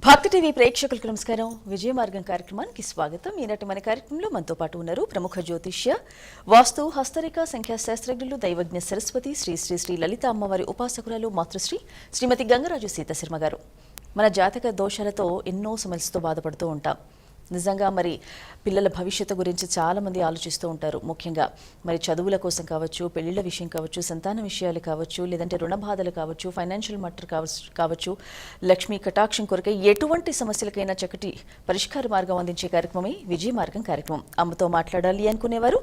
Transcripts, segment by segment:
భక్తి టీవీ ప్రేక్షకులకు నమస్కారం. విజయ మార్గం కార్యక్రమానికి స్వాగతం. ఈనాటి మన కార్యక్రమంలో మనతో పాటు ఉన్నారు ప్రముఖ జ్యోతిష్య, వాస్తు, హస్తరేఖ, సంఖ్యాశాస్త్రజ్ఞులు, దైవజ్ఞ సరస్వతి శ్రీ శ్రీ శ్రీ లలిత అమ్మవారి ఉపాసకురాలు మాతృశ్రీ శ్రీమతి గంగరాజు సీతశర్మ గారు. మన జాతక దోషాలతో ఎన్నో సమస్యలతో బాధపడుతూ ఉంటాం. నిజంగా మరి పిల్లల భవిష్యత్తు గురించి చాలామంది ఆలోచిస్తూ ఉంటారు. ముఖ్యంగా మరి చదువుల కోసం కావచ్చు, పెళ్లిళ్ళ విషయం కావచ్చు, సంతాన విషయాలు కావచ్చు, లేదంటే రుణ బాధలు కావచ్చు, ఫైనాన్షియల్ మటర్ కావచ్చు, లక్ష్మీ కటాక్షం కొరకై ఎటువంటి సమస్యలకైనా చక్కటి పరిష్కార మార్గం అందించే కార్యక్రమమే విజయ మార్గం కార్యక్రమం. అమ్మతో మాట్లాడాలి అనుకునేవారు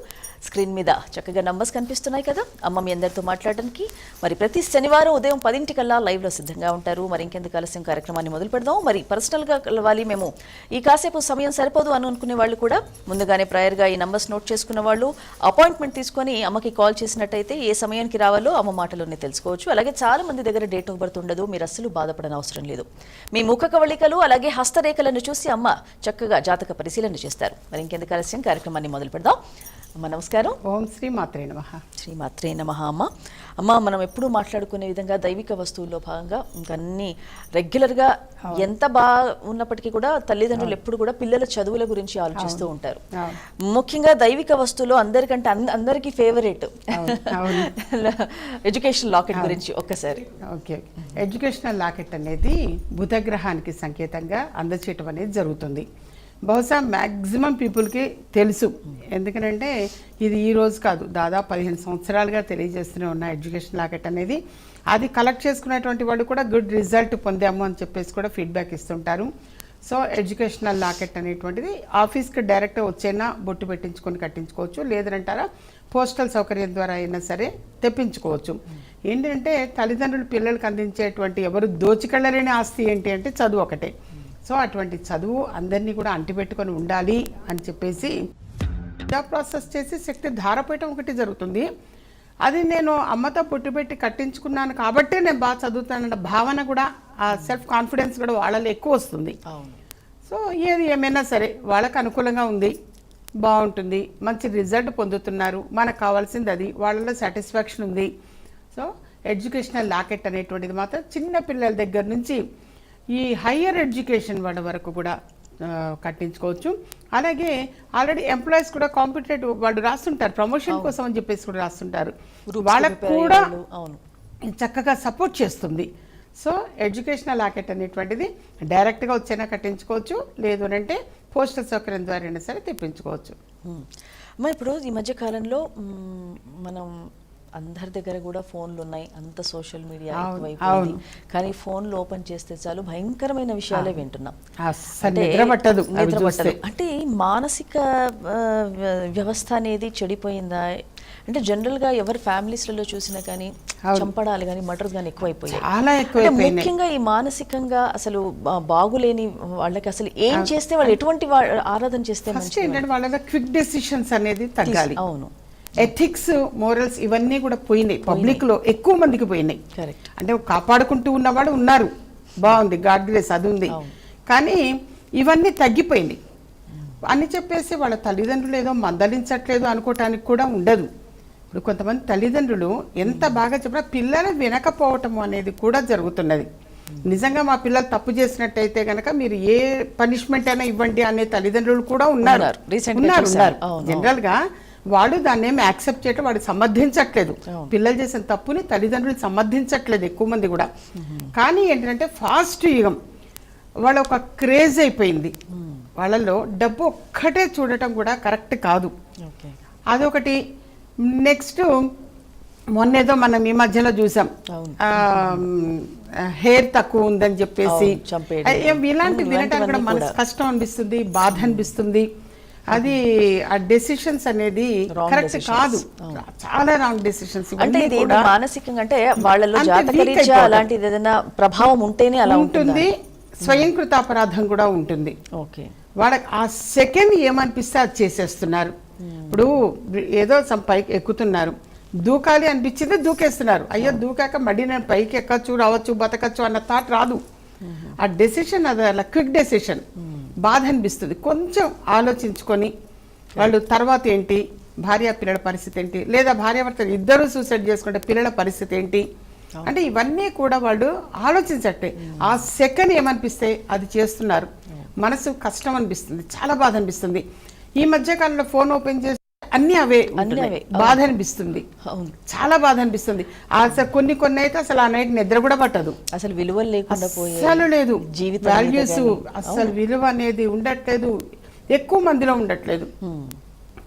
స్క్రీన్ మీద చక్కగా నంబర్స్ కనిపిస్తున్నాయి కదా. అమ్మ మీ అందరితో మాట్లాడడానికి మరి ప్రతి శనివారం ఉదయం 10 లైవ్లో సిద్ధంగా ఉంటారు. మరి ఇంకెందుకు ఆలస్యం కార్యక్రమాన్ని మొదలు పెడదాం. మరి పర్సనల్గా కలవాలి మేము, ఈ కాసేపు సమయం సరిపోదు అని అనుకునే వాళ్ళు కూడా ముందుగానే ప్రయర్గా ఈ నంబర్స్ నోట్ చేసుకున్న వాళ్ళు అపాయింట్మెంట్ తీసుకొని అమ్మకి కాల్ చేసినట్టయితే ఏ సమయానికి రావాలో అమ్మ మాటలోనే తెలుసుకోవచ్చు. అలాగే చాలా మంది దగ్గర డేట్ ఆఫ్ బర్త్ ఉండదు. మీరు అస్సలు బాధపడని అవసరం లేదు. మీ ముఖ కవళికలు అలాగే హస్తరేఖలను చూసి అమ్మ చక్కగా జాతక పరిశీలన చేస్తారు. మరి ఇంకెందుకు ఆలస్యం కార్యక్రమాన్ని మొదలు పెడదాం. అమ్మ నమస్కారం. ఓం శ్రీ మాత్రే నమః. శ్రీ మాత్రే నమః. అమ్మ మనం ఎప్పుడూ మాట్లాడుకునే విధంగా దైవిక వస్తువుల్లో భాగంగా ఇంకన్నీ రెగ్యులర్గా ఎంత బాగా ఉన్నప్పటికీ కూడా తల్లిదండ్రులు ఎప్పుడు కూడా పిల్లల చదువుల గురించి ఆలోచిస్తూ ఉంటారు. ముఖ్యంగా దైవిక వస్తువులో అందరికంటే అందరికీ ఫేవరెట్ ఎడ్యుకేషన్ లాకెట్ గురించి ఒక్కసారి. ఓకే, ఎడ్యుకేషనల్ లాకెట్ అనేది బుధగ్రహానికి సంకేతంగా అందచేయటం అనేది జరుగుతుంది. బహుశా మ్యాక్సిమం పీపుల్కి తెలుసు. ఎందుకంటే ఇది ఈ రోజు కాదు, దాదాపు 15 సంవత్సరాలుగా తెలియజేస్తూనే ఉన్న ఎడ్యుకేషన్ లాకెట్ అనేది. అది కలెక్ట్ చేసుకునేటువంటి వాళ్ళు కూడా గుడ్ రిజల్ట్ పొందాము అని చెప్పేసి కూడా ఫీడ్బ్యాక్ ఇస్తుంటారు. సో ఎడ్యుకేషనల్ లాకెట్ అనేటువంటిది ఆఫీస్కి డైరెక్ట్గా వచ్చైనా బొట్టు పెట్టించుకొని కట్టించుకోవచ్చు, లేదంటారా పోస్టల్ సౌకర్యం ద్వారా అయినా సరే తెప్పించుకోవచ్చు. ఏంటంటే తల్లిదండ్రులు పిల్లలకు అందించేటువంటి ఎవరు దోచికెళ్ళలేని ఆస్తి ఏంటి అంటే చదువు ఒకటే. సో అటువంటి చదువు అందరినీ కూడా అంటిపెట్టుకొని ఉండాలి అని చెప్పేసి ప్రాసెస్ చేసి శక్తి ధారపేయటం ఒకటి జరుగుతుంది. అది నేను అమ్మతో పుట్టిపెట్టి కట్టించుకున్నాను కాబట్టే నేను బాగా చదువుతానన్న భావన కూడా, ఆ సెల్ఫ్ కాన్ఫిడెన్స్ కూడా వాళ్ళలో ఎక్కువ వస్తుంది. సో ఏది ఏమైనా సరే వాళ్ళకు అనుకూలంగా ఉంది, బాగుంటుంది, మంచి రిజల్ట్ పొందుతున్నారు, మనకు కావాల్సింది అది, వాళ్ళలో సాటిస్ఫాక్షన్ ఉంది. సో ఎడ్యుకేషనల్ లాకెట్ అనేటువంటిది మాత్రం చిన్న పిల్లల దగ్గర నుంచి ఈ హయ్యర్ ఎడ్యుకేషన్ వాళ్ళ వరకు కూడా కట్టించుకోవచ్చు. అలాగే ఆల్రెడీ ఎంప్లాయీస్ కూడా కాంపిటేటివ్ వాళ్ళు రాస్తుంటారు, ప్రమోషన్ కోసం అని చెప్పేసి కూడా రాస్తుంటారు, వాళ్ళకు కూడా చక్కగా సపోర్ట్ చేస్తుంది. సో ఎడ్యుకేషనల్ లాకెట్ అనేటువంటిది డైరెక్ట్గా వచ్చైనా కట్టించుకోవచ్చు, లేదు అంటే పోస్టల్ సౌకర్యం ద్వారా అయినా సరే తెప్పించుకోవచ్చు. మరి ఇప్పుడు ఈ మధ్య కాలంలో మనం అందరి దగ్గర కూడా ఫోన్లు ఉన్నాయి, అంత సోషల్ మీడియా ఎక్కువైపోయింది. కానీ ఫోన్లు ఓపెన్ చేస్తే చాలు భయంకరమైన విషయాలే వింటున్నాం. అంటే మానసిక వ్యవస్థ అనేది చెడిపోయిందా? అంటే జనరల్గా ఎవరి ఫ్యామిలీస్లలో చూసినా కానీ చంపడాలు కానీ మర్డర్స్ కానీ ఎక్కువైపోయాయి. ముఖ్యంగా ఈ మానసికంగా అసలు బాగులేని వాళ్ళకి అసలు ఏం చేస్తే వాళ్ళు ఎటువంటి ఆరాధన చేస్తే మంచిది? వాళ్ళ క్విక్ డెసిషన్స్ అనేది తగ్గాలి. అవును, ఎథిక్స్, మోరల్స్ ఇవన్నీ కూడా పోయినాయి, పబ్లిక్లో ఎక్కువ మందికి పోయినాయి. అంటే కాపాడుకుంటూ ఉన్నవాడు ఉన్నారు, బాగుంది, గాడ్ గ్రేస్ అది ఉంది, కానీ ఇవన్నీ తగ్గిపోయింది అని చెప్పేసి వాళ్ళ తల్లిదండ్రులు ఏదో మందలించట్లేదు అనుకోవటానికి కూడా ఉండదు. ఇప్పుడు కొంతమంది తల్లిదండ్రులు ఎంత బాగా చెప్పినా పిల్లలు వినకపోవటం అనేది కూడా జరుగుతున్నది. నిజంగా మా పిల్లలు తప్పు చేసినట్టయితే కనుక మీరు ఏ పనిష్మెంట్ అయినా ఇవ్వండి అనే తల్లిదండ్రులు కూడా ఉన్నారు. జనరల్గా వాడు దాన్ని ఏమి యాక్సెప్ట్ చేయటం, వాడు సమర్థించట్లేదు, పిల్లలు చేసిన తప్పుని తల్లిదండ్రులు సమర్థించట్లేదు ఎక్కువ మంది కూడా. కానీ ఏంటంటే ఫాస్ట్ యుగం, వాళ్ళ ఒక క్రేజ్ అయిపోయింది, వాళ్ళలో డబ్బు ఒక్కటే చూడటం కూడా కరెక్ట్ కాదు, అదొకటి. నెక్స్ట్ మొన్నేదో మనం ఈ మధ్యలో చూసాం, హెయిర్ తక్కువ ఉందని చెప్పేసి ఇలాంటి వినటానికి కూడా మనసు కష్టం అనిపిస్తుంది, బాధ అనిపిస్తుంది. అది ఆ డెసిషన్స్ అనేది కరెక్ట్ కాదు, చాలా రాంగ్ డెసిషన్స్. అంటే ఇది మానసికంగా అంటే వాళ్ళలో జాతకరీత్యా అలాంటిది ఏదైనా ప్రభావం ఉంటేనే అలా ఉంటుంది. స్వయంకృత అపరాధం కూడా ఉంటుంది. ఓకే, వాళ్ళకి ఆ సెకండ్ ఏమనిపిస్తే అది చేసేస్తున్నారు. ఇప్పుడు ఏదో పైకి ఎక్కుతున్నారు, దూకాలి అనిపించింది దూకేస్తున్నారు. అయ్యో దూకాక మళ్ళీ నేను పైకి ఎక్కచ్చు, రావచ్చు, బతకచ్చు అన్న థాట్ రాదు. ఆ డెసిషన్ అది అలా క్విక్ డెసిషన్, బాధ అనిపిస్తుంది. కొంచెం ఆలోచించుకొని వాళ్ళు తర్వాత ఏంటి, భార్య పిల్లల పరిస్థితి ఏంటి, లేదా భార్యాభర్తలు ఇద్దరు సూసైడ్ చేసుకుంటే పిల్లల పరిస్థితి ఏంటి, అంటే ఇవన్నీ కూడా వాళ్ళు ఆలోచించట్టే ఆ సెకండ్ ఏమనిపిస్తే అది చేస్తున్నారు. మనసు కష్టం అనిపిస్తుంది, చాలా బాధ అనిపిస్తుంది. ఈ మధ్య కాలంలో ఫోన్ ఓపెన్ చేసి అన్ని అవే ఉంటున్నాయి. బాధ అనిపిస్తుంది, చాలా బాధ అనిపిస్తుంది. అసలు కొన్ని అయితే అసలు ఆ నైట్ నిద్ర కూడా పట్టదు, అసలు విలువలు లేకుండా అసలు లేదు, వాల్యూస్ అసలు విలువ అనేది ఉండట్లేదు. ఎక్కువ మందిలో ఉండట్లేదు,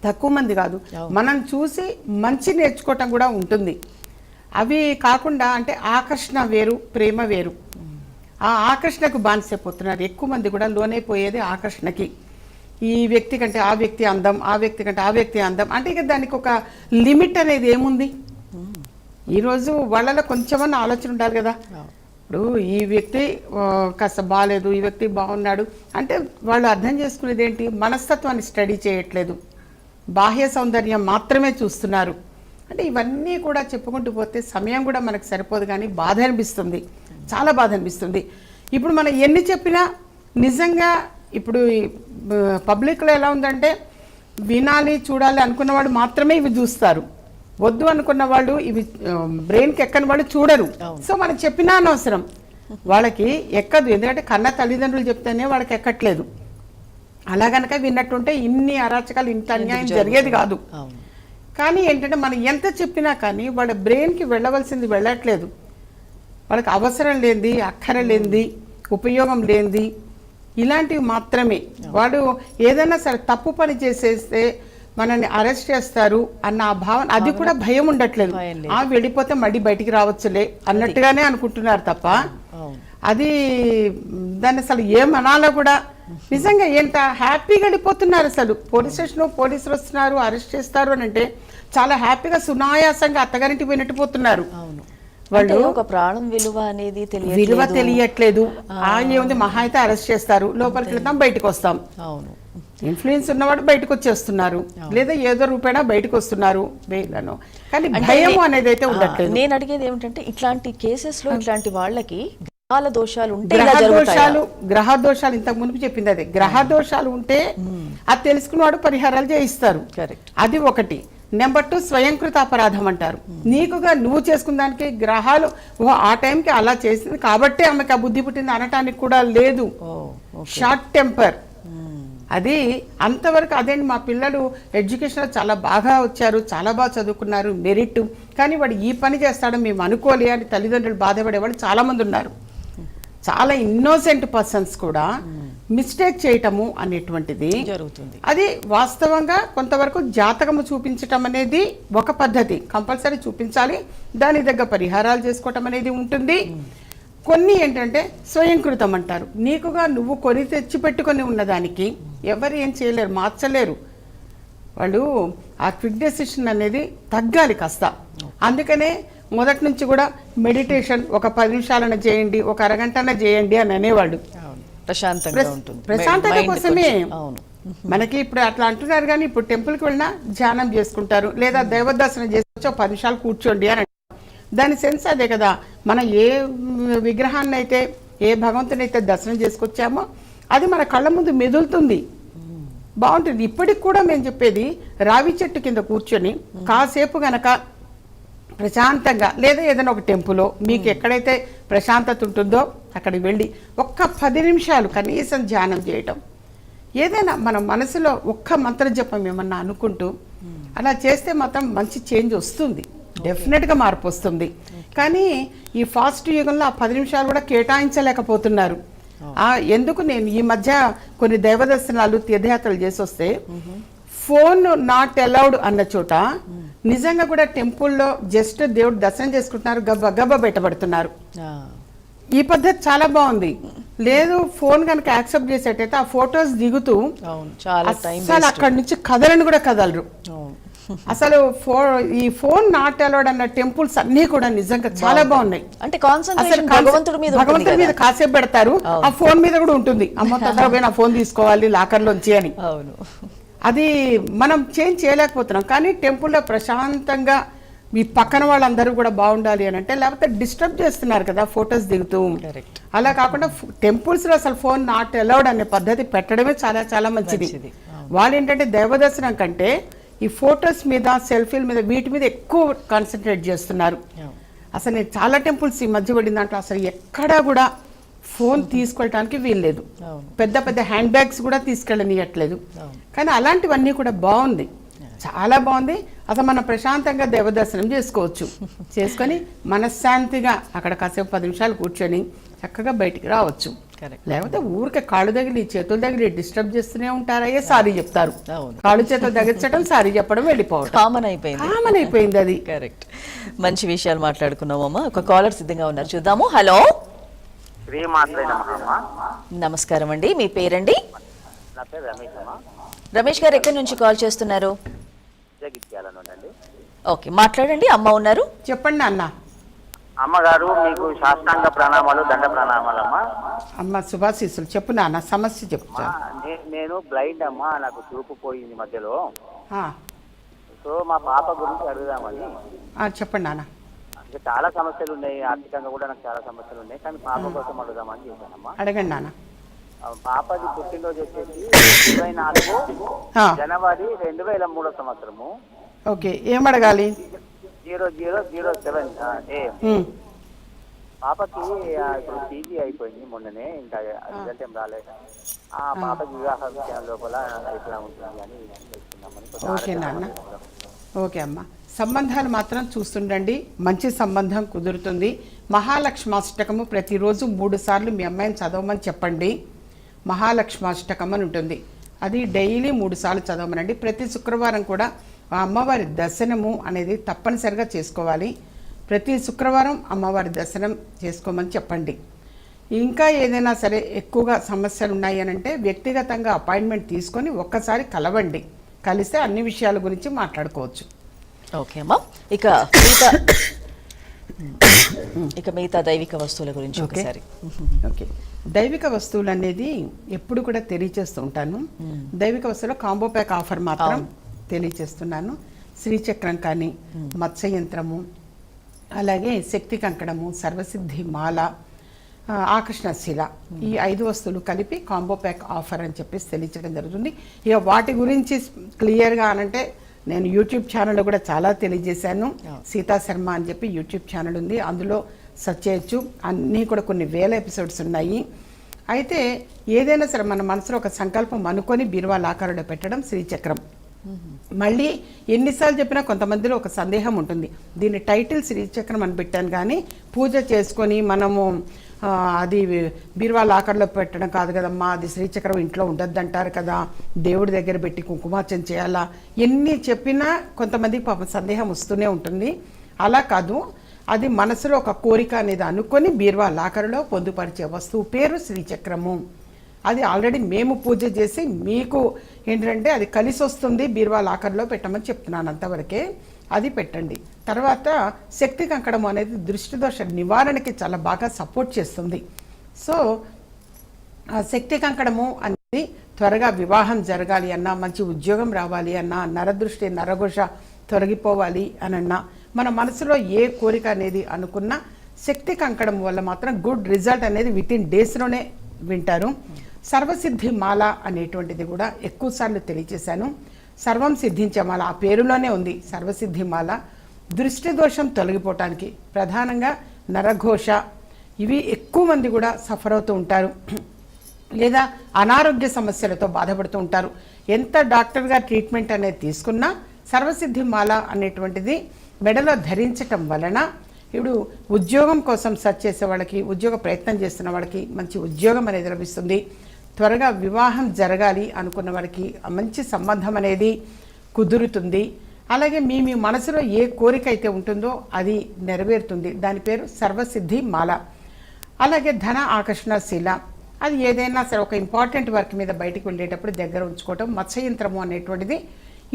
తక్కువ మంది కాదు. మనం చూసి మంచి నేర్చుకోవటం కూడా ఉంటుంది. అవి కాకుండా అంటే ఆకర్షణ వేరు, ప్రేమ వేరు. ఆ ఆకర్షణకు బానిసైపోతున్నారు ఎక్కువ మంది కూడా. లోనైపోయేది ఆకర్షణకి. ఈ వ్యక్తి కంటే ఆ వ్యక్తి అందం, ఆ వ్యక్తి కంటే ఆ వ్యక్తి అందం. అంటే ఇక దానికి ఒక లిమిట్ అనేది ఏముంది? ఈరోజు వాళ్ళలో కొంచెమన్నా ఆలోచన ఉండాలి కదా. ఇప్పుడు ఈ వ్యక్తి కాస్త బాగాలేదు, ఈ వ్యక్తి బాగున్నాడు అంటే వాళ్ళు అర్థం చేసుకునేది ఏంటి? మనస్తత్వాన్ని స్టడీ చేయట్లేదు, బాహ్య సౌందర్యం మాత్రమే చూస్తున్నారు. అంటే ఇవన్నీ కూడా చెప్పుకుంటూ పోతే సమయం కూడా మనకు సరిపోదు. కానీ బాధ అనిపిస్తుంది, చాలా బాధ అనిపిస్తుంది. ఇప్పుడు మనం ఎన్ని చెప్పినా నిజంగా ఇప్పుడు పబ్లిక్లో ఎలా ఉందంటే వినాలి, చూడాలి అనుకున్నవాడు మాత్రమే ఇవి చూస్తారు. వద్దు అనుకున్న వాళ్ళు, ఇవి బ్రెయిన్కి ఎక్కని వాళ్ళు చూడరు. సో మనం చెప్పినా అనవసరం, వాళ్ళకి ఎక్కదు. ఎందుకంటే కన్న తల్లిదండ్రులు చెప్తేనే వాళ్ళకి ఎక్కట్లేదు. అలా గనక విన్నట్టుంటే ఇన్ని అరాచకాలు, ఇంత అన్యాయం జరిగేది కాదు. కానీ ఏంటంటే మనం ఎంత చెప్పినా కానీ వాళ్ళ బ్రెయిన్కి వెళ్ళవలసింది వెళ్ళట్లేదు. వాళ్ళకి అవసరం లేనిది, అక్కర లేనిది, ఉపయోగం లేనిది ఇలాంటివి మాత్రమే. వాడు ఏదైనా సరే తప్పు పని చేసేస్తే మనల్ని అరెస్ట్ చేస్తారు అన్న ఆ భావన, అది కూడా భయం ఉండట్లేదు. వెళ్ళిపోతే మళ్ళీ బయటికి రావచ్చులే అన్నట్టుగానే అనుకుంటున్నారు తప్ప అది దాన్ని అసలు ఏమనాలో కూడా నిజంగా ఎంత హ్యాపీగా వెళ్ళిపోతున్నారు. అసలు పోలీస్ స్టేషన్ పోలీసులు వస్తున్నారు, అరెస్ట్ చేస్తారు అని అంటే చాలా హ్యాపీగా సునాయాసంగా అత్తగారింటికి పోయినట్టు పోతున్నారు. వాళ్ళు ఒక ప్రాణం విలువ అనేది విలువ తెలియట్లేదు. ఏముంది, మహా అయితే అరెస్ట్ చేస్తారు, లోపలికి వెళ్తాం, బయటకు వస్తాం. ఇన్ఫ్లుయెన్స్ ఉన్నవాడు బయటకు వచ్చేస్తున్నారు, లేదా ఏదో రూపాయన బయటకు వస్తున్నారు వేలను. కానీ భయం అనేది అయితే ఉండట్లేదు. నేను అడిగేది ఏమిటంటే ఇట్లాంటి కేసెస్ లో ఇట్లాంటి వాళ్ళకి దోషాలు ఉంటే, గ్రహ దోషాలు ఇంతకు మునుపు చెప్పింది అదే. గ్రహ దోషాలు ఉంటే అది తెలుసుకున్నవాడు పరిహారాలు చేయిస్తారు. అది ఒకటి. నెంబర్ 2 స్వయంకృత అపరాధం అంటారు. నీకుగా నువ్వు చేసుకున్న దానికి గ్రహాలు ఆ టైంకి అలా చేసింది కాబట్టి ఆమెకు ఆ బుద్ధి పుట్టింది అనటానికి కూడా లేదు. షార్ట్ టెంపర్ అది అంతవరకు. అదేంటి, మా పిల్లలు ఎడ్యుకేషన్లో చాలా బాగా వచ్చారు, చాలా బాగా చదువుకున్నారు, మెరిట్, కానీ వాడు ఈ పని చేస్తాడని మేము అనుకోలే అని తల్లిదండ్రులు బాధపడేవాళ్ళు చాలామంది ఉన్నారు. చాలా ఇన్నోసెంట్ పర్సన్స్ కూడా మిస్టేక్ చేయటము అనేటువంటిది జరుగుతుంది. అది వాస్తవంగా కొంతవరకు జాతకము చూపించటం అనేది ఒక పద్ధతి, కంపల్సరీ చూపించాలి. దాని దగ్గర పరిహారాలు చేసుకోవటం అనేది ఉంటుంది. కొన్ని ఏంటంటే స్వయంకృతం అంటారు. నీకుగా నువ్వు కొని తెచ్చి పెట్టుకొని ఉన్నదానికి ఎవరు ఏం చేయలేరు, మార్చలేరు. వాళ్ళు ఆ క్విక్ డెసిషన్ అనేది తగ్గాలి కాస్త. అందుకనే మొదటి నుంచి కూడా మెడిటేషన్ ఒక 10 నిమిషాలన చేయండి, ఒక అరగంటన చేయండి అని అనేవాళ్ళు. ప్రశాంతత కోసమే. మనకి ఇప్పుడు అట్లా అంటున్నారు, కానీ ఇప్పుడు టెంపుల్కి వెళ్ళినా ధ్యానం చేసుకుంటారు, లేదా దైవ దర్శనం చేసుకొచ్చి ఒక 10 నిమిషాలు కూర్చోండి అని అంటారు. దాని సెన్స్ అదే కదా. మనం ఏ విగ్రహాన్ని అయితే, ఏ భగవంతుని అయితే దర్శనం చేసుకొచ్చామో అది మన కళ్ళ ముందు మెదులుతుంది, బాగుంటుంది. ఇప్పటికి కూడా మేము చెప్పేది, రావి చెట్టు కింద కూర్చొని కాసేపు గనక ప్రశాంతంగా, లేదా ఏదైనా ఒక టెంపుల్లో మీకు ఎక్కడైతే ప్రశాంతత ఉంటుందో అక్కడికి వెళ్ళి ఒక్క 10 నిమిషాలు కనీసం ధ్యానం చేయటం. ఏదైనా మన మనసులో ఒక్క మంత్ర జపం ఏమన్నా అనుకుంటూ అలా చేస్తే మాత్రం మంచి చేంజ్ వస్తుంది, డెఫినెట్గా మార్పు వస్తుంది. కానీ ఈ ఫాస్ట్ యుగంలో ఆ 10 నిమిషాలు కూడా కేటాయించలేకపోతున్నారు. ఎందుకు నేను ఈ మధ్య కొన్ని దైవ దర్శనాలు, తీర్థయాత్రలు చేసి వస్తే ఫోన్ నాట్ అలౌడ్ అన్న చోట నిజంగా కూడా టెంపుల్లో జస్ట్ దేవుడు దర్శనం చేసుకుంటున్నారు, గబ్బ గబ్బ బయటపడుతున్నారు. ఈ పద్ధతి చాలా బాగుంది. లేదు, ఫోన్ కనుక యాక్సెప్ట్ చేసేటైతే ఆ ఫొటోస్ దిగుతూ అసలు అక్కడి నుంచి కదలని కూడా కదలరు. అసలు ఈ ఫోన్ నాట్ అలౌడ్ అన్న టెంపుల్స్ అన్ని కూడా నిజంగా చాలా బాగున్నాయి. అంటే భగవంతుడి మీద కాసేపు పెడతారు, ఆ ఫోన్ మీద కూడా ఉంటుంది. అమ్మ తొందరగా నా ఫోన్ తీసుకోవాలి లాకర్లోంచి అని. అది మనం చేంజ్ చేయలేకపోతున్నాం. కానీ టెంపుల్లో ప్రశాంతంగా మీ పక్కన వాళ్ళందరూ కూడా బాగుండాలి అని అంటే, లేకపోతే డిస్టర్బ్ చేస్తున్నారు కదా ఫొటోస్ దిగుతూ. అలా కాకుండా టెంపుల్స్లో అసలు ఫోన్ నాట్ అలౌడ్ అనే పద్ధతి పెట్టడమే చాలా చాలా మంచిది. వాళ్ళు ఏంటంటే దైవదర్శనం కంటే ఈ ఫొటోస్ మీద, సెల్ఫీల మీద, వీటి మీద ఎక్కువ కాన్సన్ట్రేట్ చేస్తున్నారు. అసలు నేను చాలా టెంపుల్స్ ఈ మధ్య పడిన దాంట్లో అసలు ఎక్కడా కూడా ఫోన్ తీసుకెళ్ళటానికి వీల్లేదు. అవును. పెద్ద పెద్ద హ్యాండ్ బ్యాగ్స్ కూడా తీసుకెళ్ళనియట్లేదు. అవును. కానీ అలాంటివన్నీ కూడా బాగుంది, చాలా బాగుంది. అసలు మనం ప్రశాంతంగా దేవదర్శనం చేసుకోవచ్చు. చేసుకొని మనశ్శాంతిగా అక్కడ కాసేపు 10 నిమిషాలు కూర్చొని చక్కగా బయటికి రావచ్చు. కరెక్ట్. లేకపోతే ఊరికే కాళ్ళు తగిలి చేతులు తగిలి డిస్టర్బ్ చేస్తూనే ఉంటారయ్యే సారీ చెప్తారు. అవును. కాళ్ళు చేతులు తగ్గించడం, సారీ చెప్పడం, వెళ్ళిపోవడం కామన్ అయిపోయింది. కామన్ అయిపోయింది అది. కరెక్ట్. మంచి విషయాలు మాట్లాడుకున్నామమ్మా. ఒక కాలర్ సిద్ధంగా ఉన్నారు, చూద్దాము. హలో, నమస్కారం అండి, మీ పేరండి? నా పేరు రమేష్ అమ్మా. రమేష్ గారు ఎక్కడి నుంచి కాల్ చేస్తున్నారు? జగిత్యాలనుండండి. ఓకే, మాట్లాడండి. అమ్మ ఉన్నారు, చెప్పండి అన్న. అమ్మగారు మీకు సాష్టాంగ ప్రణామాలు, దండ ప్రణామాలమ్మా. అమ్మ శుభాశీస్సులు. చెప్పు నాన్న, సమస్య చెప్పు. నేను బ్లైండ్ అమ్మా, నాకు చూపు పోయింది మధ్యలో. ఆ, సో మా పాప గురించి అడుగుదామని. చెప్పండి నాన్న. ఇంకా చాలా సమస్యలు ఉన్నాయి, ఆర్థికంగా కూడా నాకు చాలా సమస్యలు ఉన్నాయి, కానీ పాప కోసం అడుగుదామని చేశానమ్మా. అడగండి నాన్న. పాపది పుట్టినరోజు వచ్చేసి 24 జనవరి 2003 సంవత్సరము. ఓకే, ఏం అడగాలి? 0007 పాపకి ఇప్పుడు పీజీ అయిపోయింది మొన్ననే, ఇంకా రిజల్ట్ ఏం రాలేదు. ఆ పాపకి వివాహ విషయం లోపల ఎట్లా ఉంటుంది అని తెలుసుకుందామని. ఓకే నాన్న. ఓకే అమ్మ, సంబంధాలు మాత్రం చూస్తుండండి, మంచి సంబంధం కుదురుతుంది. మహాలక్ష్మాష్టకము ప్రతిరోజు 3 సార్లు మీ అమ్మాయిని చదవమని చెప్పండి. మహాలక్ష్మాష్టకం అని ఉంటుంది, అది డైలీ 3 సార్లు చదవమనండి. ప్రతి శుక్రవారం కూడా ఆ అమ్మవారి దర్శనము అనేది తప్పనిసరిగా చేసుకోవాలి. ప్రతి శుక్రవారం అమ్మవారి దర్శనం చేసుకోమని చెప్పండి. ఇంకా ఏదైనా సరే ఎక్కువగా సమస్యలు ఉన్నాయి అని అంటే వ్యక్తిగతంగా అపాయింట్మెంట్ తీసుకొని ఒక్కసారి కలవండి. కలిస్తే అన్ని విషయాల గురించి మాట్లాడుకోవచ్చు. ఓకే అమ్మా. ఇక మిగతా దైవిక వస్తువుల గురించి ఒకసారి. ఓకే, దైవిక వస్తువులు అనేది ఎప్పుడు కూడా తెలియచేస్తూ ఉంటాను. దైవిక వస్తువులో కాంబో ప్యాక్ ఆఫర్ మాత్రం తెలియచేస్తున్నాను. శ్రీచక్రం కానీ, మత్స్యయంత్రము, అలాగే శక్తి కంకణము, సర్వసిద్ధి మాల, ఆకర్షణశిల, ఈ 5 వస్తువులు కలిపి కాంబో ప్యాక్ ఆఫర్ అని చెప్పేసి తెలియచేయడం జరుగుతుంది. ఇక వాటి గురించి క్లియర్గా అనంటే నేను యూట్యూబ్ ఛానల్లో కూడా చాలా తెలియజేశాను. సీతా శర్మ అని చెప్పి యూట్యూబ్ ఛానల్ ఉంది, అందులో సెర్చ్ చేయొచ్చు. అన్నీ కూడా కొన్ని వేల ఎపిసోడ్స్ ఉన్నాయి. అయితే ఏదైనా సరే మన మనసులో ఒక సంకల్పం అనుకొని బీరువాల ఆకారంలో పెట్టడం శ్రీచక్రం. మళ్ళీ ఎన్నిసార్లు చెప్పినా కొంతమందిలో ఒక సందేహం ఉంటుంది, దీని టైటిల్ శ్రీచక్రం అని పెట్టాను కానీ పూజ చేసుకొని మనము అది బీరువాల ఆకారంలో పెట్టడం కాదు కదమ్మా, అది శ్రీచక్రం ఇంట్లో ఉండొద్దంటారు కదా, దేవుడి దగ్గర పెట్టి కుంకుమార్చన చేయాలా, ఎన్ని చెప్పినా కొంతమందికి పాపం సందేహం వస్తూనే ఉంటుంది. అలా కాదు, అది మనసులో ఒక కోరిక అనేది అనుకొని బీరువాల ఆకారంలో పొందుపరిచే వస్తువు పేరు శ్రీచక్రము. అది ఆల్రెడీ మేము పూజ చేసి మీకు ఏంటంటే అది కలిసి వస్తుంది, బీరువాల ఆకారంలో పెట్టమని చెప్తున్నాను, అంతవరకే. అది పెట్టండి. తర్వాత శక్తి కంకణం అనేది దృష్టి దోష నివారణకి చాలా బాగా సపోర్ట్ చేస్తుంది. సో ఆ శక్తి కంకణము అనేది త్వరగా వివాహం జరగాలి అన్నా, మంచి ఉద్యోగం రావాలి అన్నా, నరదృష్టి నరఘోష తొలగిపోవాలి అనన్నా, మన మనసులో ఏ కోరిక అనేది అనుకున్నా శక్తి కంకణం వల్ల మాత్రం గుడ్ రిజల్ట్ అనేది వితిన్ డేస్లోనే వింటారు. సర్వసిద్ధి మాల అనేటువంటిది కూడా ఎక్కువసార్లు తెలియచేశాను. సర్వం సిద్ధించే మాల ఆ పేరులోనే ఉంది, సర్వసిద్ధి మాల. దృష్టి దోషం తొలగిపోవటానికి ప్రధానంగా నరఘోష ఇవి ఎక్కువ మంది కూడా సఫర్ అవుతూ ఉంటారు, లేదా అనారోగ్య సమస్యలతో బాధపడుతూ ఉంటారు. ఎంత డాక్టర్గా ట్రీట్మెంట్ అనేది తీసుకున్నా సర్వసిద్ధి మాల అనేటువంటిది మెడలో ధరించటం వలన ఇప్పుడు ఉద్యోగం కోసం సెర్చ్ చేసే వాళ్ళకి, ఉద్యోగ ప్రయత్నం చేస్తున్న వాళ్ళకి మంచి ఉద్యోగం అనేది లభిస్తుంది. త్వరగా వివాహం జరగాలి అనుకున్న వారికి మంచి సంబంధం అనేది కుదురుతుంది. అలాగే మీ మనసులో ఏ కోరిక అయితే ఉంటుందో అది నెరవేరుతుంది. దాని పేరు సర్వసిద్ధి మాల. అలాగే ధన ఆకర్షణశీల, అది ఏదైనా సరే ఒక ఇంపార్టెంట్ వర్క్ మీద బయటికి వెళ్ళేటప్పుడు దగ్గర ఉంచుకోవటం. మత్స్యయంత్రము అనేటువంటిది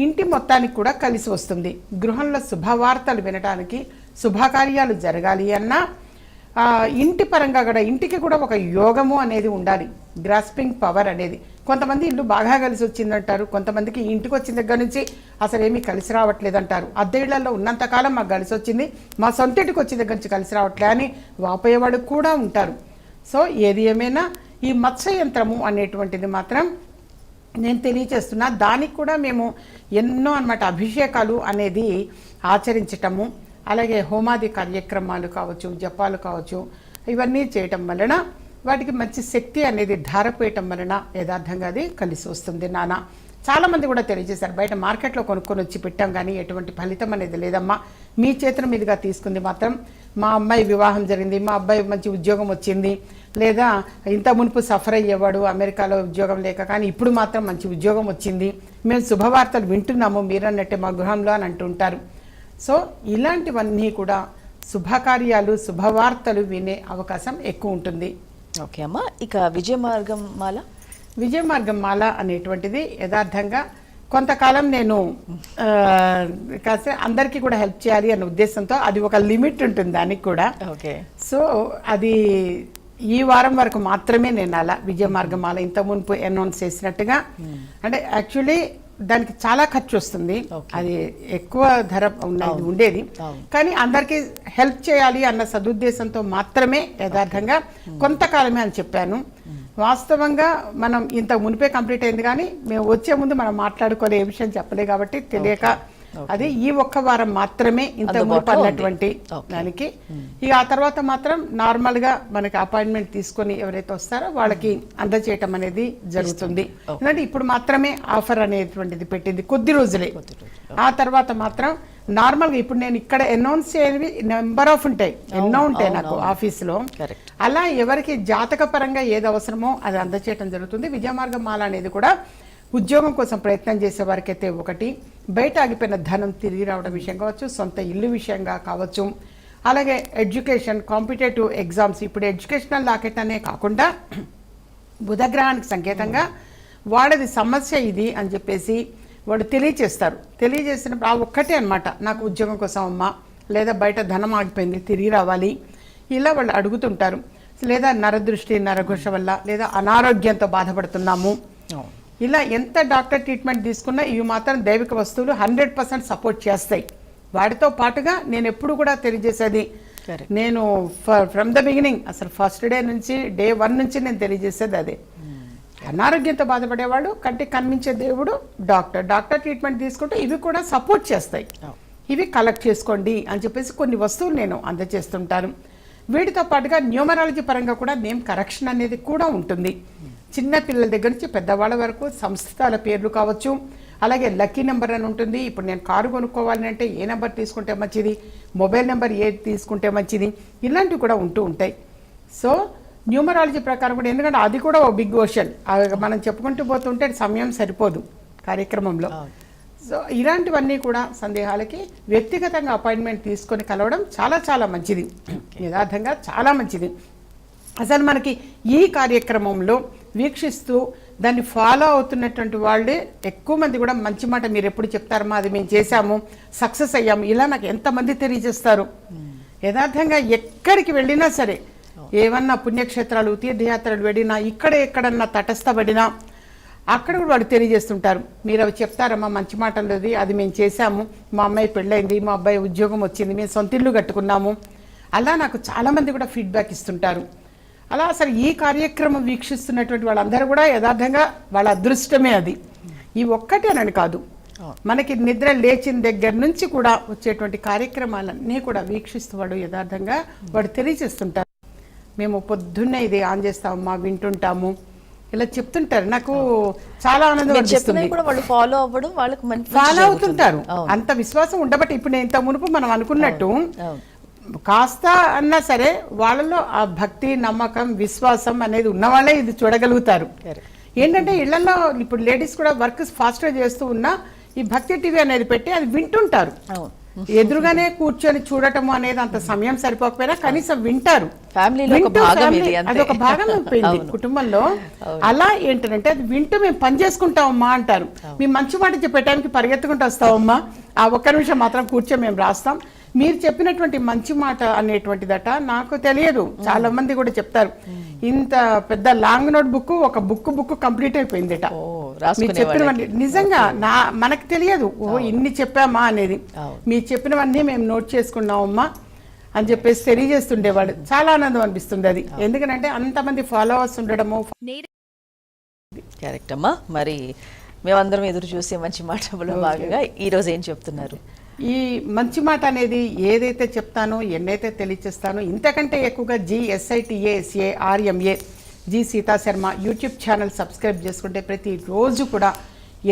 ఇంటి మొత్తానికి కూడా కలిసి వస్తుంది. గృహంలో శుభవార్తలు వినడానికి, శుభకార్యాలు జరగాలి అన్నా, ఇంటి పరంగా కూడా ఇంటికి కూడా ఒక యోగము అనేది ఉండాలి, గ్రాస్పింగ్ పవర్ అనేది. కొంతమంది ఇల్లు బాగా కలిసి వచ్చిందంటారు, కొంతమందికి ఇంటికి వచ్చిన దగ్గర నుంచి అసలు ఏమీ కలిసి రావట్లేదు అంటారు. అద్దె ఇళ్లలో ఉన్నంతకాలం మాకు కలిసి వచ్చింది, మా సొంత ఇంటికి వచ్చిన దగ్గర నుంచి కలిసి రావట్లే అని వాపోయేవాడు కూడా ఉంటారు. సో ఏది ఏమైనా ఈ మత్స్యయంత్రము అనేటువంటిది మాత్రం నేను తెలియచేస్తున్నా. దానికి కూడా మేము ఎన్నో అన్నమాట అభిషేకాలు అనేది ఆచరించటము, అలాగే హోమాది కార్యక్రమాలు కావచ్చు, జపాలు కావచ్చు, ఇవన్నీ చేయటం వలన వాటికి మంచి శక్తి అనేది ధారపోయటం వలన యథార్థంగా అది కలిసి వస్తుంది నాన్న. చాలామంది కూడా తెలియజేశారు, బయట మార్కెట్లో కొనుక్కొని వచ్చి పెట్టాం కానీ ఎటువంటి ఫలితం అనేది లేదమ్మా, మీ చేతుల మీదుగా తీసుకుంది మాత్రం మా అమ్మాయి వివాహం జరిగింది, మా అబ్బాయి మంచి ఉద్యోగం వచ్చింది, లేదా ఇంత మునుపు సఫర్ అయ్యేవాడు అమెరికాలో ఉద్యోగం లేక, కానీ ఇప్పుడు మాత్రం మంచి ఉద్యోగం వచ్చింది, మేము శుభవార్తలు వింటున్నాము మీరన్నట్టే మా గృహంలో అని అంటుంటారు. సో ఇలాంటివన్నీ కూడా శుభకార్యాలు, శుభవార్తలు వినే అవకాశం ఎక్కువ ఉంటుంది. ఓకే అమ్మ, ఇక విజయమార్గం మాల. విజయమార్గం మాల అనేటువంటిది యథార్థంగా కొంతకాలం నేను కాస్త అందరికీ కూడా హెల్ప్ చేయాలి అనే ఉద్దేశంతో, అది ఒక లిమిట్ ఉంటుంది దానికి కూడా. ఓకే. సో అది ఈ వారం వరకు మాత్రమే నేను అలా విజయమార్గం మాల ఇంత మునుపు అనౌన్స్ చేసినట్టుగా, అంటే యాక్చువల్లీ దానికి చాలా ఖర్చు వస్తుంది, అది ఎక్కువ ధర ఉండేది, కానీ అందరికీ హెల్ప్ చేయాలి అన్న సదుద్దేశంతో మాత్రమే యథార్థంగా కొంతకాలమే అని చెప్పాను. వాస్తవంగా మనం ఇంత మునిపే కంప్లీట్ అయింది, కానీ మేము వచ్చే ముందు మనం మాట్లాడుకోలే, ఏ విషయం చెప్పలే కాబట్టి తెలియక అది ఈ ఒక్క వారం మాత్రమే ఇంత మునుపు అన్నటువంటి దానికి. ఇక ఆ తర్వాత మాత్రం నార్మల్గా మనకి అపాయింట్మెంట్ తీసుకొని ఎవరైతే వస్తారో వాళ్ళకి అందజేయటం అనేది జరుగుతుంది. ఎందుకంటే ఇప్పుడు మాత్రమే ఆఫర్ అనేటువంటిది పెట్టింది, కొద్ది రోజులే. ఆ తర్వాత మాత్రం నార్మల్గా ఇప్పుడు నేను ఇక్కడ అనౌన్స్ చేయనివి నెంబర్ ఆఫ్ ఉంటాయి, ఎన్నో ఉంటాయి నాకు ఆఫీసులో. అలా ఎవరికి జాతక పరంగా ఏది అవసరమో అది అందజేయటం జరుగుతుంది. విజయమార్గం మాల అనేది కూడా ఉద్యోగం కోసం ప్రయత్నం చేసే వారికి అయితే ఒకటి, బయట ఆగిపోయిన ధనం తిరిగి రావడం విషయం కావచ్చు, సొంత ఇల్లు విషయంగా కావచ్చు, అలాగే ఎడ్యుకేషన్, కాంపిటేటివ్ ఎగ్జామ్స్. ఇప్పుడు ఎడ్యుకేషనల్ లాకెట్ అనే కాకుండా బుధగ్రహానికి సంకేతంగా వాడది సమస్య ఇది అని చెప్పేసి వాడు తెలియచేస్తారు. తెలియజేసినప్పుడు ఆ ఒక్కటే అనమాట, నాకు ఉద్యోగం కోసం అమ్మా, లేదా బయట ధనం ఆగిపోయింది తిరిగి రావాలి, ఇలా వాళ్ళు అడుగుతుంటారు. లేదా నరదృష్టి, నరఘోష వల్ల, లేదా అనారోగ్యంతో బాధపడుతున్నాము, ఇలా ఎంత డాక్టర్ ట్రీట్మెంట్ తీసుకున్నా ఇవి మాత్రం దైవిక వస్తువులు 100% సపోర్ట్ చేస్తాయి. వాటితో పాటుగా నేను ఎప్పుడు కూడా తెలియజేసేది, నేను ఫ్రమ్ ద బిగినింగ్ అసలు ఫస్ట్ డే నుంచి, డే 1 నుంచి నేను తెలియజేసేది అదే. అనారోగ్యంతో బాధపడేవాడు కంటికి కనిపించే దేవుడు డాక్టర్. డాక్టర్ ట్రీట్మెంట్ తీసుకుంటే ఇవి కూడా సపోర్ట్ చేస్తాయి, ఇవి కలెక్ట్ చేసుకోండి అని చెప్పేసి కొన్ని వస్తువులు నేను అందజేస్తుంటాను. వీటితో పాటుగా న్యూమరాలజీ పరంగా కూడా నేమ్ కరెక్షన్ అనేది కూడా ఉంటుంది. చిన్న పిల్లల దగ్గర నుంచి పెద్దవాళ్ళ వరకు సంస్థల పేర్లు కావచ్చు, అలాగే లక్కీ నెంబర్ అని ఉంటుంది. ఇప్పుడు నేను కారు కొనుక్కోవాలని అంటే ఏ నెంబర్ తీసుకుంటే మంచిది, మొబైల్ నెంబర్ ఏది తీసుకుంటే మంచిది, ఇలాంటివి కూడా ఉంటూ ఉంటాయి. సో న్యూమరాలజీ ప్రకారం కూడా, ఎందుకంటే అది కూడా ఓ బిగ్ ఓషన్, మనం చెప్పుకుంటూ పోతుంటే సమయం సరిపోదు కార్యక్రమంలో. సో ఇలాంటివన్నీ కూడా సందేహాలకి వ్యక్తిగతంగా అపాయింట్మెంట్ తీసుకొని కలవడం చాలా చాలా మంచిది, యథార్థంగా చాలా మంచిది. అసలు మనకి ఈ కార్యక్రమంలో వీక్షిస్తూ దాన్ని ఫాలో అవుతున్నటువంటి వాళ్ళే ఎక్కువ మంది కూడా మంచి మాట మీరు ఎప్పుడు చెప్తారమ్మా, అది మేము చేశాము, సక్సెస్ అయ్యాము, ఇలా నాకు ఎంతమంది తెలియజేస్తారు. యథార్థంగా ఎక్కడికి వెళ్ళినా సరే, ఏమన్నా పుణ్యక్షేత్రాలు, తీర్థయాత్రలు వెళ్ళినా, ఎక్కడన్నా తటస్థపడినా అక్కడ కూడా వాడు తెలియజేస్తుంటారు, మీరు అవి చెప్తారమ్మా మంచి మాటలది, అది మేము చేశాము, మా అమ్మాయి పెళ్ళైంది, మా అబ్బాయి ఉద్యోగం వచ్చింది, మేము సొంత ఇల్లు కట్టుకున్నాము, అలా నాకు చాలామంది కూడా ఫీడ్బ్యాక్ ఇస్తుంటారు. అలా అసలు ఈ కార్యక్రమం వీక్షిస్తున్నటువంటి వాళ్ళందరూ కూడా యథార్థంగా వాళ్ళ అదృష్టమే అది. ఈ ఒక్కటేనని కాదు, మనకి నిద్ర లేచిన దగ్గర నుంచి కూడా వచ్చేటువంటి కార్యక్రమాలన్నీ కూడా వీక్షిస్తూ వాడు యథార్థంగా వాడు తెలియజేస్తుంటారు. మేము పొద్దున్నే ఇది ఆన్ చేస్తామమ్మా, వింటుంటాము, ఇలా చెప్తుంటారు. నాకు చాలా ఆనందం అనిపిస్తుంది. ఫాలో అవుతుంటారు, అంత విశ్వాసం ఉండబట్టి. ఇప్పుడు నేను ఇంత మునుపు మనం అనుకున్నట్టు కాస్త అన్నా సరే వాళ్ళలో ఆ భక్తి, నమ్మకం, విశ్వాసం అనేది ఉన్నవాళ్ళే ఇది చూడగలుగుతారు. ఏంటంటే ఇళ్లలో ఇప్పుడు లేడీస్ కూడా వర్క్ ఫాస్ట్గా చేస్తూ ఉన్నా ఈ భక్తి టీవీ అనేది పెట్టి అది వింటుంటారు. ఎదురుగానే కూర్చొని చూడటము అనేది అంత సమయం సరిపోకపోయినా కనీసం వింటారు. అదొక భాగం అయిపోయింది కుటుంబంలో. అలా ఏంటంటే అది వింటూ మేము పని చేసుకుంటామమ్మా అంటారు. మేము మంచి మాట చెప్పేటానికి పరిగెత్తుకుంటూ వస్తామమ్మా, ఆ ఒక్క నిమిషం మాత్రం కూర్చొని మేము రాస్తాం. మీరు చెప్పినటువంటి మంచి మాట అనేటువంటిదట నాకు తెలియదు, చాలా మంది కూడా చెప్తారు. ఇంత పెద్ద లాంగ్ నోట్ బుక్, ఒక బుక్ కంప్లీట్ అయిపోయిందిట మీరు చెప్పినవన్నీ. నిజంగా మనకు తెలియదు, ఇన్ని చెప్పామా అనేది. మీరు చెప్పినవన్నీ మేము నోట్ చేసుకున్నామమ్మా అని చెప్పేసి తెలియజేస్తుండేవాడు. చాలా ఆనందం అనిపిస్తుంది అది, ఎందుకంటే అంతమంది ఫాలోవర్స్ ఉండడము. కరెక్ట్ అమ్మా. మరి మేమందరం ఎదురు చూసే మంచి మాటలో భాగంగా ఈరోజు ఏం చెప్తున్నారు? ఈ మంచి మాట అనేది ఏదైతే చెప్తానో, ఎన్నైతే తెలియచేస్తానో, ఇంతకంటే ఎక్కువగా GSITASARMA G Sita Sharma YouTube channel subscribe చేసుకుంటే ప్రతిరోజు కూడా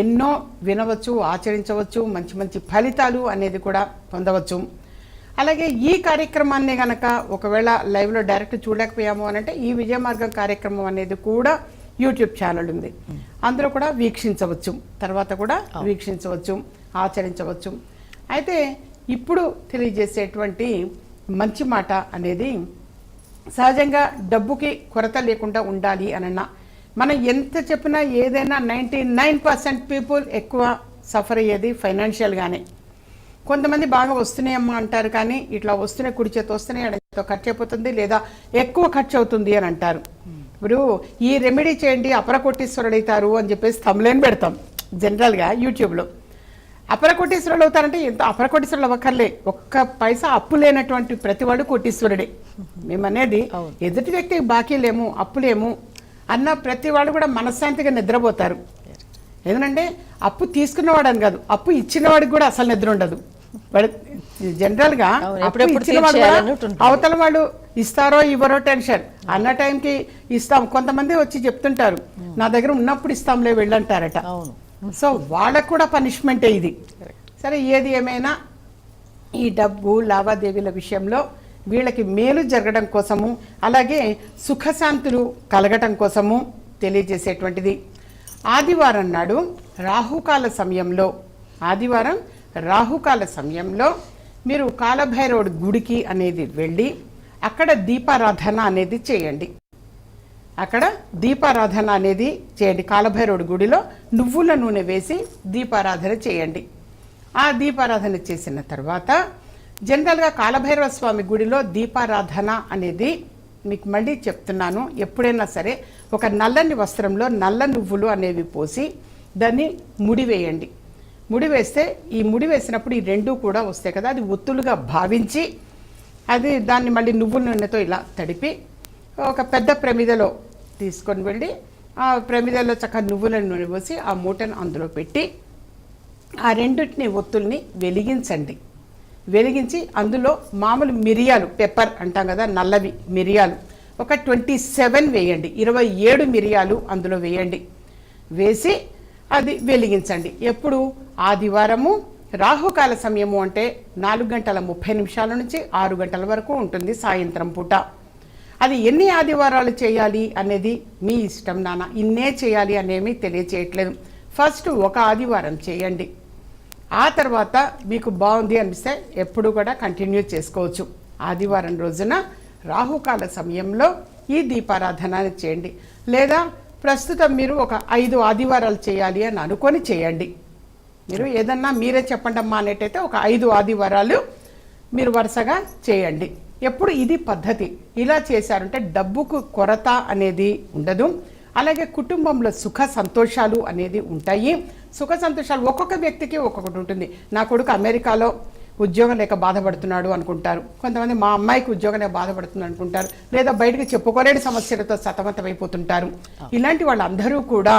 ఎన్నో వినవచ్చు, ఆచరించవచ్చు, మంచి మంచి ఫలితాలు అనేది కూడా పొందవచ్చు. అలాగే ఈ కార్యక్రమాన్ని గనక ఒకవేళ లైవ్లో డైరెక్ట్ చూడలేకపోయాము అని అంటే ఈ విజయ మార్గం కార్యక్రమం అనేది కూడా యూట్యూబ్ ఛానల్ ఉంది, అందరూ కూడా వీక్షించవచ్చు, తర్వాత కూడా వీక్షించవచ్చు, ఆచరించవచ్చు. అయితే ఇప్పుడు తెలియజేసేటువంటి మంచి మాట అనేది సహజంగా డబ్బుకి కొరత లేకుండా ఉండాలి అనన్నా, మనం ఎంత చెప్పినా ఏదైనా 99% పీపుల్ ఎక్కువ సఫర్ అయ్యేది ఫైనాన్షియల్గానే. కొంతమంది బాగా వస్తున్నాయమ్మా అంటారు, కానీ ఇట్లా వస్తున్నాయి, కుడి చేతి వస్తున్నాయి, ఎడతో ఖర్చు అయిపోతుంది, లేదా ఎక్కువ ఖర్చు అవుతుంది అని అంటారు. ఇప్పుడు ఈ రెమెడీ చేయండి అపరకోటీశ్వరుడు అవుతారు అని చెప్పేసి తమ్ములేని పెడతాం జనరల్గా యూట్యూబ్లో. అపరకోటీశ్వరుడు అవుతారంటే ఎంత అపరకోటీశ్వరుడు అవ్వక్కర్లే, ఒక్క పైసా అప్పు లేనటువంటి ప్రతివాడు కోటీశ్వరుడే. మేమనేది ఎదుటి వ్యక్తికి బాకీ లేము, అప్పులేము అన్న ప్రతివాడు కూడా మనశ్శాంతిగా నిద్రపోతారు. ఎందుకంటే అప్పు తీసుకున్నవాడని కాదు, అప్పు ఇచ్చినవాడికి కూడా అసలు నిద్ర ఉండదు. జనరల్గా అవతల వాళ్ళు ఇస్తారో ఇవ్వరో టెన్షన్, అన్న టైంకి ఇస్తాం. కొంతమంది వచ్చి చెప్తుంటారు నా దగ్గర ఉన్నప్పుడు ఇస్తాంలే వెళ్ళంటారట. సో వాళ్ళకు కూడా పనిష్మెంటే ఇది. సరే, ఏది ఏమైనా ఈ డబ్బు లావాదేవీల విషయంలో వీళ్ళకి మేలు జరగడం కోసము, అలాగే సుఖశాంతులు కలగటం కోసము తెలియజేసేటువంటిది. ఆదివారం నాడు రాహుకాల సమయంలో మీరు కాలభైరవుడి గుడికి అనేది వెళ్ళి అక్కడ దీపారాధన అనేది చేయండి. కాలభైరవుడి గుడిలో నువ్వుల నూనె వేసి దీపారాధన చేయండి. ఆ దీపారాధన చేసిన తర్వాత జనరల్గా కాలభైరవ స్వామి గుడిలో దీపారాధన అనేది మీకు మళ్ళీ చెప్తున్నాను, ఎప్పుడైనా సరే ఒక నల్లని వస్త్రంలో నల్ల నువ్వులు అనేవి పోసి దాన్ని ముడివేయండి. ముడివేస్తే ఈ ముడి వేసినప్పుడు ఈ రెండూ కూడా వస్తాయి కదా, అది ఒత్తులుగా భావించి దాన్ని మళ్ళీ నువ్వుల నూనెతో ఇలా తడిపి ఒక పెద్ద ప్రమిదలో తీసుకొని వెళ్ళి ఆ ప్రమిదలో చక్కగా నువ్వుల నూనె పోసి ఆ మూటను అందులో పెట్టి ఆ రెండింటిని ఒత్తుల్ని వెలిగించి అందులో మామూలు మిరియాలు, పెప్పర్ అంటాం కదా, నల్లవి మిరియాలు ఒక 27 వేయండి, 27 మిరియాలు అందులో వేసి అది వెలిగించండి. ఎప్పుడు? ఆదివారము రాహుకాల సమయము అంటే 4:30 నుంచి 6 గంటల వరకు ఉంటుంది సాయంత్రం పూట. అది ఎన్ని ఆదివారాలు చేయాలి అనేది మీ ఇష్టం నాన్న, ఇన్నే చేయాలి అనేమి తెలియచేయట్లేదు. ఫస్ట్ ఒక ఆదివారం చేయండి, ఆ తర్వాత మీకు బాగుంది అనిపిస్తే ఎప్పుడు కూడా కంటిన్యూ చేసుకోవచ్చు. ఆదివారం రోజున రాహుకాల సమయంలో ఈ దీపారాధన చేయండి. లేదా ప్రస్తుతం మీరు ఒక 5 ఆదివారాలు చేయాలి అని అనుకొని చేయండి. మీరు ఏదన్నా మీరే చెప్పండి అమ్మా అనేటైతే ఒక 5 ఆదివారాలు మీరు వరుసగా చేయండి. ఎప్పుడు ఇది పద్ధతి. ఇలా చేశారంటే డబ్బుకు కొరత అనేది ఉండదు, అలాగే కుటుంబంలో సుఖ సంతోషాలు అనేది ఉంటాయి. సుఖ సంతోషాలు ఒక్కొక్క వ్యక్తికి ఒక్కొక్కటి ఉంటుంది. నా కొడుకు అమెరికాలో ఉద్యోగం లేక బాధపడుతున్నాడు అనుకుంటారు, కొంతమంది మా అమ్మాయికి ఉద్యోగం లేక బాధపడుతుంది అనుకుంటారు, లేదా బయటకు చెప్పుకోలేని సమస్యలతో సతమతమైపోతుంటారు. ఇలాంటి వాళ్ళందరూ కూడా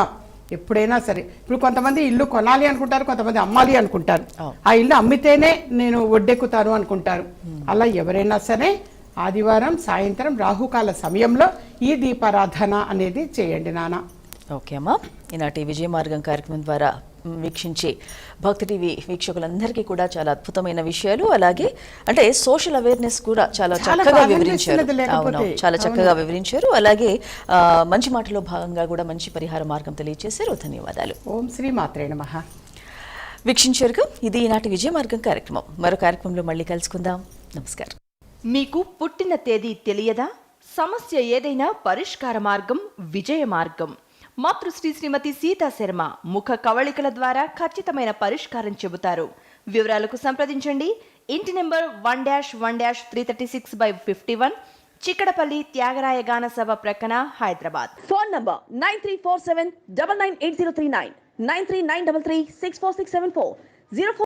ఎప్పుడైనా సరే, ఇప్పుడు కొంతమంది ఇల్లు కొనాలి అనుకుంటారు, కొంతమంది అమ్మాలి అనుకుంటారు, ఆ ఇల్లు అమ్మితేనే నేను ఒడ్డెక్కుతాను అనుకుంటారు. అలా ఎవరైనా సరే ఆదివారం సాయంత్రం రాహుకాల సమయంలో ఈ దీపారాధన అనేది చేయండి నాన్న. ఓకే అమ్మా, ఈనాటి విజయ మార్గం కార్యక్రమం ద్వారా వీక్షించే భక్తి టీవీ వీక్షకులందరికీ కూడా చాలా అద్భుతమైన విషయాలు, అలాగే అంటే సోషల్ అవేర్నెస్ కూడా చాలా చక్కగా వివరించారు. చాలా చక్కగా వివరించారు. అలాగే మంచి మాటలో భాగంగా కూడా మంచి పరిహార మార్గం తెలియజేశారు. ధన్యవాదాలు. ఓం శ్రీ మాత్రే నమః. వీక్షించారుగా, ఇది ఈనాటి విజయ మార్గం కార్యక్రమం. మరో కార్యక్రమంలో మళ్ళీ కలుసుకుందాం. నమస్కారం. మీకు పుట్టిన తేదీ తెలియదా? సమస్య ఏదైనా పరిష్కార మార్గం విజయ మార్గం. మాతృశ్రీ శ్రీమతి సీతా శర్మ ముఖ కవళికల ద్వారా ఖచ్చితమైన పరిష్కారం చెబుతారు. వివరాలకు సంప్రదించండి. ఇంటి నెంబర్ 1-1-336/51, చిక్కడపల్లి త్యాగరాయ గాన సభ ప్రక్కన, హైదరాబాద్. Phone number 9347998039, 9393364674, 04